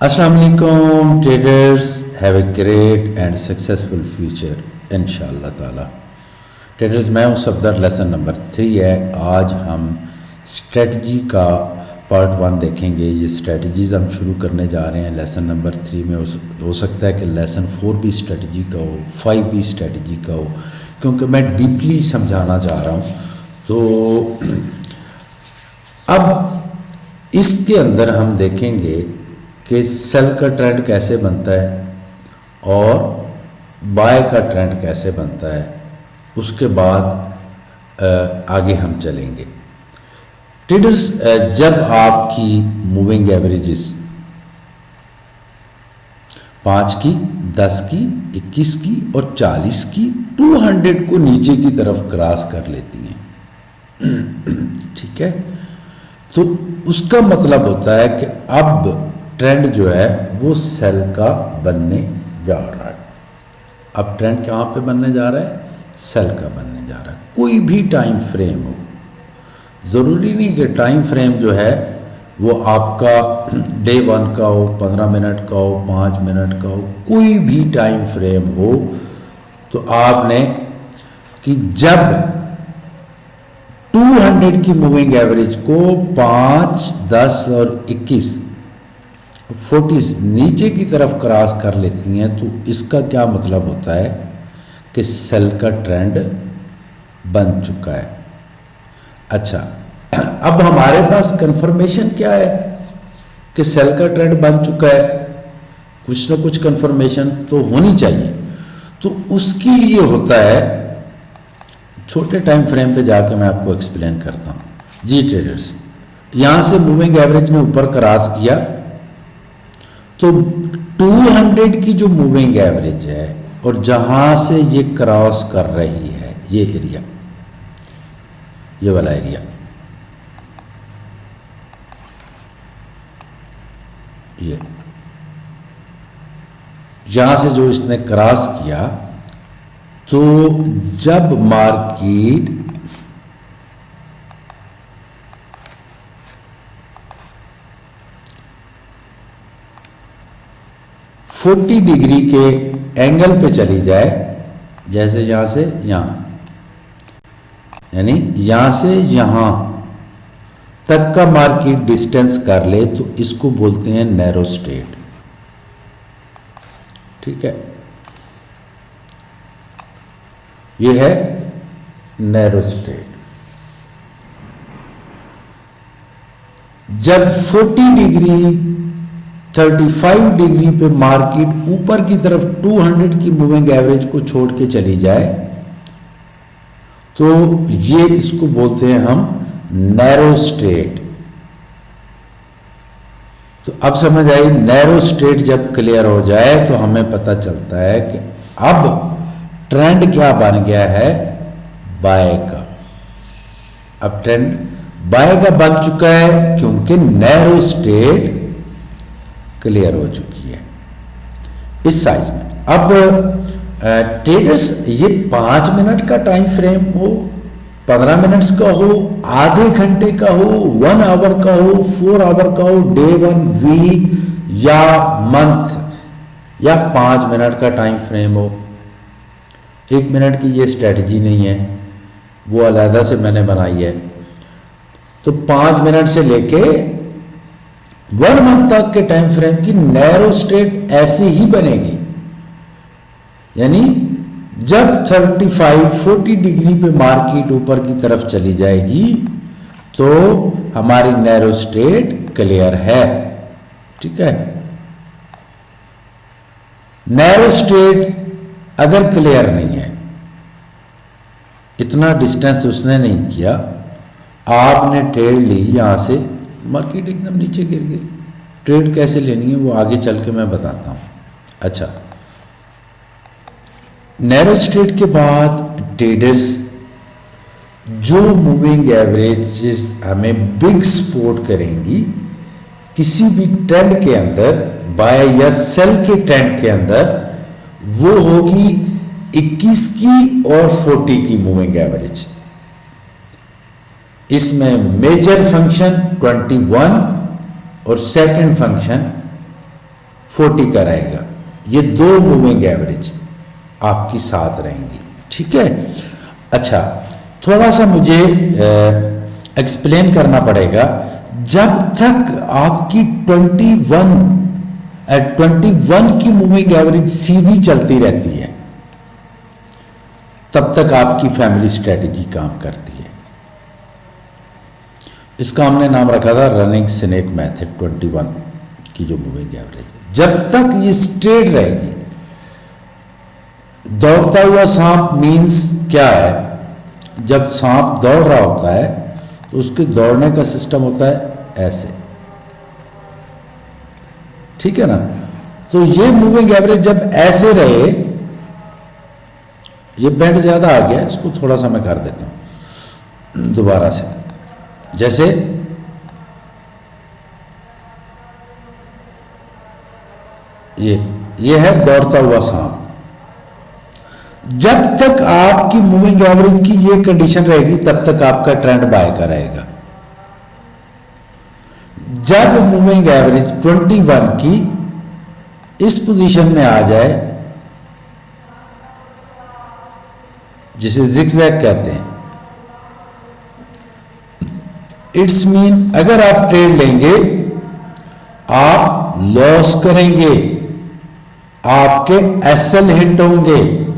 अस्सलाम वालेकुम traders, have a great and successful future इंशाअल्लाह ताला। ट्रेडर्स, मैं हूं सफदर। लेसन नंबर 3 है। आज हम स्ट्रेटजी का पार्ट 1 देखेंगे। ये स्ट्रेटजीज़ हम शुरू करने जा रहे हैं लेसन नंबर 3 में। हो सकता है कि लेसन 4 भी स्ट्रेटजी का हो, 5 भी स्ट्रेटजी का हो, क्योंकि मैं डीपली समझाना चाह रहा हूँ। तो अब इसके अंदर हम देखेंगे कि सेल का ट्रेंड कैसे बनता है और बाय का ट्रेंड कैसे बनता है। उसके बाद आगे हम चलेंगे। ट्रेडर्स, जब आपकी मूविंग एवरेजेस 5 की, 10 की, 21 की और 40 की 200 को नीचे की तरफ क्रॉस कर लेती हैं, ठीक है, तो उसका मतलब होता है कि अब ट्रेंड जो है वो सेल का बनने जा रहा है। अब ट्रेंड कहाँ पे बनने जा रहा है? सेल का बनने जा रहा है। कोई भी टाइम फ्रेम हो, ज़रूरी नहीं कि टाइम फ्रेम जो है वो आपका डे 1 का हो, 15 मिनट का हो, 5 मिनट का हो, कोई भी टाइम फ्रेम हो, तो आपने कि जब 200 की मूविंग एवरेज को 5, 10 और 21 40 नीचे की तरफ क्रॉस कर लेती हैं, तो इसका क्या मतलब होता है कि सेल का ट्रेंड बन चुका है। अच्छा, अब हमारे पास कंफर्मेशन क्या है कि सेल का ट्रेंड बन चुका है? कुछ ना कुछ कंफर्मेशन तो होनी चाहिए। तो उसके लिए होता है, छोटे टाइम फ्रेम पे जाके मैं आपको एक्सप्लेन करता हूँ। जी ट्रेडर्स, यहाँ से मूविंग एवरेज ने ऊपर क्रॉस किया, तो 200 की जो मूविंग एवरेज है और जहां से ये क्रॉस कर रही है, ये एरिया, ये वाला एरिया, ये यहां से जो इसने क्रॉस किया, तो जब मार्केट 40 डिग्री के एंगल पे चली जाए, जैसे यहां से यहां, यानी यहां से यहां तक का मार्केट डिस्टेंस कर ले, तो इसको बोलते हैं नैरो स्ट्रेट, ठीक है। ये है नैरो स्ट्रेट। जब 40 डिग्री 35 डिग्री पे मार्केट ऊपर की तरफ 200 की मूविंग एवरेज को छोड़ के चली जाए, तो ये इसको बोलते हैं हम नैरो स्ट्रेट। तो अब समझ आई, नैरो स्ट्रेट जब क्लियर हो जाए तो हमें पता चलता है कि अब ट्रेंड क्या बन गया है? बाय का। अब ट्रेंड बाय का बन चुका है, क्योंकि नैरो स्ट्रेट क्लियर हो चुकी है इस साइज में। अब ट्रेडर्स, ये 5 मिनट का टाइम फ्रेम हो, 15 मिनट्स का हो, आधे घंटे का हो, 1 आवर का हो, 4 आवर का हो, डे 1, वीक या मंथ, या 5 मिनट का टाइम फ्रेम हो। 1 मिनट की ये स्ट्रेटजी नहीं है, वो अलहदा से मैंने बनाई है। तो 5 मिनट से लेके 1 मंथ तक के टाइम फ्रेम की नैरो स्ट्रेट ऐसे ही बनेगी, यानी जब 35-40 डिग्री पे मार्केट ऊपर की तरफ चली जाएगी, तो हमारी नैरो स्ट्रेट क्लियर है, ठीक है। नैरो स्ट्रेट अगर क्लियर नहीं है, इतना डिस्टेंस उसने नहीं किया, आपने ट्रेड ली, यहां से मार्केट एकदम नीचे गिर गई, ट्रेड कैसे लेनी है वो आगे चल के मैं बताता हूं। अच्छा, नैरो स्ट्रेट के बाद ट्रेडर्स, जो मूविंग एवरेजेस हमें बिग सपोर्ट करेंगी किसी भी ट्रेंड के अंदर, बाय या सेल के ट्रेंड के अंदर, वो होगी 21 की और 40 की मूविंग एवरेज। इसमें मेजर फंक्शन 21 और सेकंड फंक्शन 40 का रहेगा। ये दो मूविंग एवरेज आपकी साथ रहेंगी, ठीक है। अच्छा, थोड़ा सा मुझे एक्सप्लेन करना पड़ेगा। जब तक आपकी 21 की मूविंग एवरेज सीधी चलती रहती है, तब तक आपकी फैमिली स्ट्रेटेजी काम करती है। इसका हमने नाम रखा था रनिंग स्नेक मेथड। 21 की जो मूविंग एवरेज है, जब तक ये स्ट्रेट रहेगी। दौड़ता हुआ सांप मीन्स क्या है? जब सांप दौड़ रहा होता है तो उसके दौड़ने का सिस्टम होता है ऐसे, ठीक है ना। तो ये मूविंग एवरेज जब ऐसे रहे, ये बैंड ज्यादा आ गया, इसको थोड़ा सा मैं कर देता हूं दोबारा से। जैसे ये है दौड़ता हुआ सांप। जब तक आपकी मूविंग एवरेज की ये कंडीशन रहेगी, तब तक आपका ट्रेंड बाय का रहेगा। जब मूविंग एवरेज 21 की इस पोजीशन में आ जाए, जिसे जिगजैग कहते हैं, इट्स मीन अगर आप ट्रेड लेंगे, आप लॉस करेंगे, आपके एसएल हिट होंगे।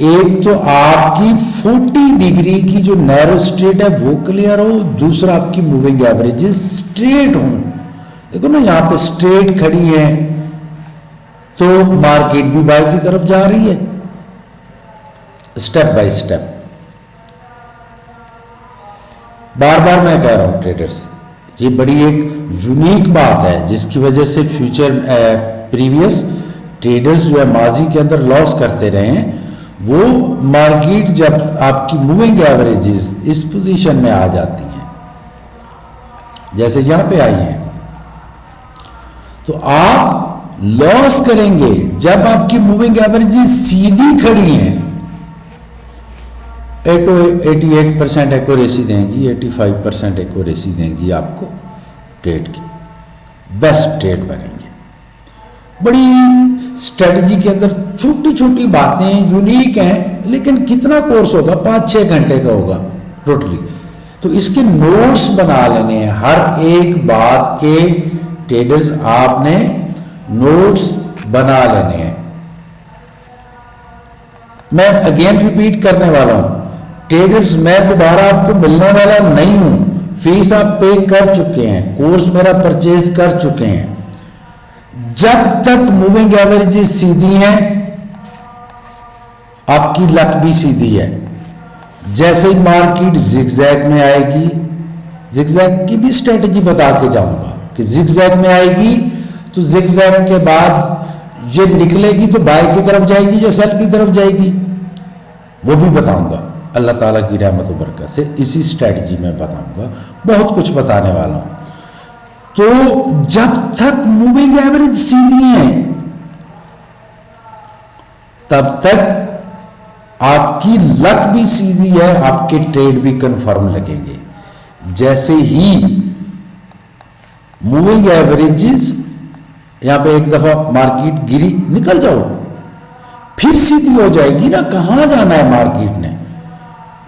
एक तो आपकी 40 डिग्री की जो नैरो स्ट्रेट है वो क्लियर हो, दूसरा आपकी मूविंग एवरेजेस स्ट्रेट हो। देखो ना, यहां पे स्ट्रेट खड़ी है तो मार्केट भी बाय की तरफ जा रही है, स्टेप बाय स्टेप। बार बार मैं कह रहा हूं ट्रेडर्स, ये बड़ी एक यूनिक बात है जिसकी वजह से फ्यूचर प्रीवियस ट्रेडर्स जो है माजी के अंदर लॉस करते रहे हैं, वो मार्केट जब आपकी मूविंग एवरेजेस इस पोजीशन में आ जाती हैं, जैसे यहां पे आई हैं, तो आप लॉस करेंगे। जब आपकी मूविंग एवरेजेस सीधी खड़ी हैं, 88% एक्यूरेसी देंगी, 85% एक्यूरेसी देंगी आपको ट्रेड की, बेस्ट ट्रेड बनेंगे। बड़ी स्ट्रेटजी के अंदर छोटी छोटी बातें यूनिक हैं, लेकिन कितना कोर्स होगा? 5-6 घंटे का होगा टोटली। तो इसके नोट्स बना लेने हैं, हर एक बात के ट्रेडर्स आपने नोट्स बना लेने हैं। मैं अगेन रिपीट करने वाला हूं ट्रेडर्स, मैं दोबारा आपको मिलने वाला नहीं हूं। फीस आप पे कर चुके हैं, कोर्स मेरा परचेज कर चुके हैं। जब तक मूविंग एवरेजेस सीधी हैं, आपकी लक भी सीधी है। जैसे ही मार्केट जिगजैग में आएगी, जिगजैग की भी स्ट्रेटजी बता के जाऊंगा कि जिगजैग में आएगी तो जिगजैग के बाद ये निकलेगी तो बाय की तरफ जाएगी या सेल की तरफ जाएगी, वो भी बताऊंगा अल्लाह ताला की रहमत और बरकत से। इसी स्ट्रेटजी में बताऊंगा, बहुत कुछ बताने वाला हूं। तो जब तक मूविंग एवरेज सीधी है, तब तक आपकी लक भी सीधी है, आपके ट्रेड भी कंफर्म लगेंगे। जैसे ही मूविंग एवरेजेस यहां पे एक दफा मार्केट गिरी, निकल जाओ, फिर सीधी हो जाएगी ना। कहां जाना है मार्केट ने?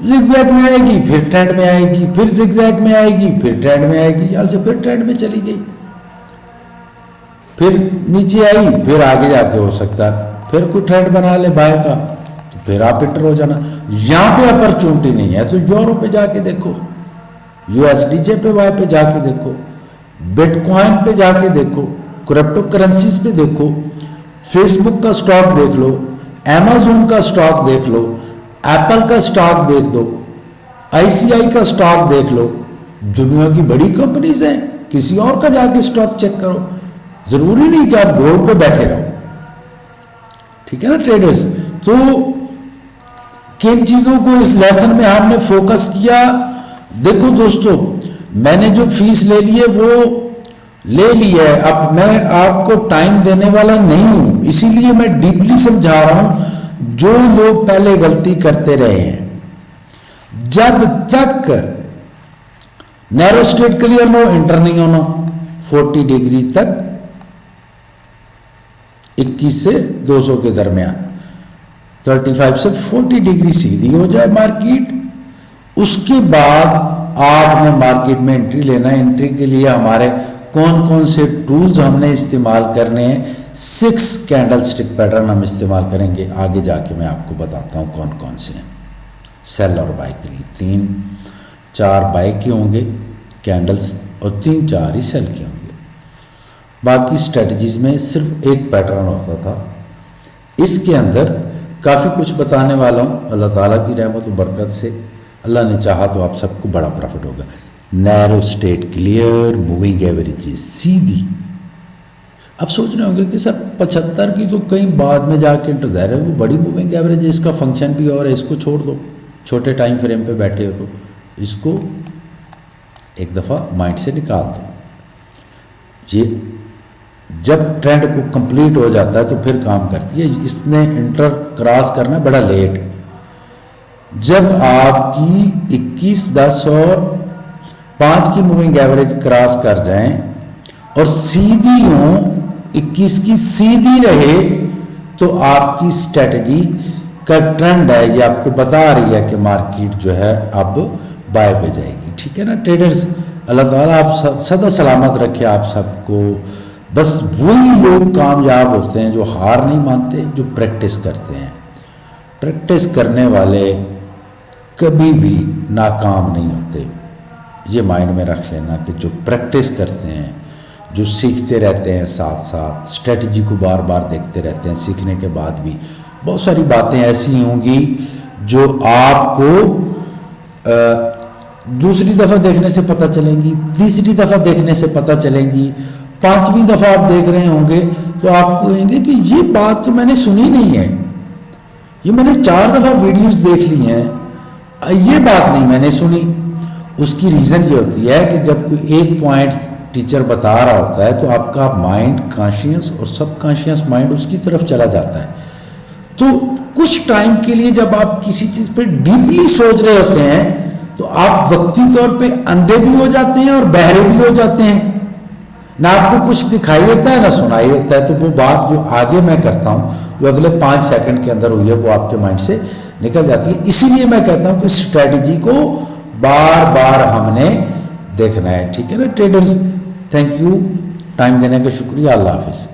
जिगजैग में आएगी, फिर ट्रेंड में आएगी, फिर जिगजैग में आएगी, फिर ट्रेंड में आएगी, यहां से फिर ट्रेंड में चली गई, फिर नीचे आई, फिर आगे जाके हो सकता है फिर कोई ट्रेंड बना ले बाय का, तो फिर आप इंटर हो जाना। यहां पे अपॉर्चुनिटी नहीं है तो यूरो पे जाके देखो, यूएसडीजे पे बाय पे जाके देखो, बिटकॉइन पे जाके देखो, क्रिप्टो करेंसीज पे देखो, फेसबुक का स्टॉक देख लो, अमेज़न का स्टॉक देख लो, एप्पल का स्टॉक देख दो, आईसीआई का स्टॉक देख लो। दुनिया की बड़ी कंपनीज हैं, किसी और का जाके स्टॉक चेक करो। जरूरी नहीं कि आप गोल्ड पे बैठे रहो, ठीक है ना ट्रेडर्स। तो किन चीजों को इस लेसन में हमने फोकस किया? देखो दोस्तों, मैंने जो फीस ले ली है वो ले ली है, अब मैं आपको टाइम देने वाला नहीं हूं, इसीलिए मैं डीपली समझा रहा हूं। जो लोग पहले गलती करते रहे हैं, जब तक narrow straight clear no, enter नहीं होना 40 डिग्री तक, 21 से 200 के दरमियान 35 से 40 डिग्री सीधी हो जाए मार्केट, उसके बाद आपने मार्केट में एंट्री लेना है। एंट्री के लिए हमारे कौन कौन से टूल्स हमने इस्तेमाल करने हैं, 6 कैंडल स्टिक पैटर्न हम इस्तेमाल करेंगे। आगे जाके मैं आपको बताता हूँ कौन कौन से हैं। सेल और बाय के लिए 3-4 बाय के होंगे कैंडल्स और 3-4 ही सेल के होंगे। बाकी स्ट्रेटजीज में सिर्फ एक पैटर्न होता था। इसके अंदर काफ़ी कुछ बताने वाला हूँ। अल्लाह ताला की रहमत और बरकत से अल्लाह ने चाहा तो आप सबको बड़ा प्रॉफिट होगा। Narrow state clear, moving averages सीधी। अब सोच रहे होंगे कि सर 75 की तो कहीं बाद में जाके इंतजार है, वो बड़ी मूविंग एवरेज है, इसका फंक्शन भी और है, इसको छोड़ दो। छोटे टाइम फ्रेम पे बैठे हो तो इसको एक दफ़ा माइंड से निकाल दो। ये जब ट्रेंड को कंप्लीट हो जाता है तो फिर काम करती है। इसने इंटर क्रॉस करना बड़ा लेट। जब आपकी 21, 10 और 5 की मूविंग एवरेज क्रॉस कर जाएं और सीधी हो, 21 की सीधी रहे, तो आपकी स्ट्रेटजी का ट्रेंड है ये आपको बता रही है कि मार्केट जो है अब बाय पे जाएगी। ठीक है ना ट्रेडर्स, अल्लाह ताला आप सदा सलामत रखे आप सबको। बस वही लोग कामयाब होते हैं जो हार नहीं मानते, जो प्रैक्टिस करते हैं। प्रैक्टिस करने वाले कभी भी नाकाम नहीं होते। ये माइंड में रख लेना कि जो प्रैक्टिस करते हैं, जो सीखते रहते हैं, साथ साथ स्ट्रेटजी को बार बार देखते रहते हैं, सीखने के बाद भी बहुत सारी बातें ऐसी होंगी जो आपको दूसरी दफ़ा देखने से पता चलेंगी, तीसरी दफ़ा देखने से पता चलेंगी, 5वीं दफ़ा आप देख रहे होंगे तो आप कहेंगे कि ये बात तो मैंने सुनी नहीं है, ये मैंने 4 दफ़ा वीडियोस देख ली हैं, ये बात नहीं मैंने सुनी। उसकी रीज़न ये होती है कि जब कोई एक पॉइंट टीचर बता रहा होता है तो आपका माइंड कॉन्शियस और सबकॉन्शियस माइंड उसकी तरफ चला जाता है। तो कुछ टाइम के लिए जब आप किसी चीज़ पे डीपली सोच रहे होते हैं तो आप वक्ती तौर पे अंधे भी हो जाते हैं और बहरे भी हो जाते हैं। ना आपको कुछ दिखाई देता है ना सुनाई देता है। तो वो बात जो आगे मैं करता हूँ जो अगले 5 सेकंड के अंदर हुई है वो आपके माइंड से निकल जाती है। इसीलिए मैं कहता हूँ कि स्ट्रैटेजी को बार बार हमने देखना है। ठीक है ना ट्रेडर्स, थैंक यू, टाइम देने का शुक्रिया, अल्लाह हाफिज़।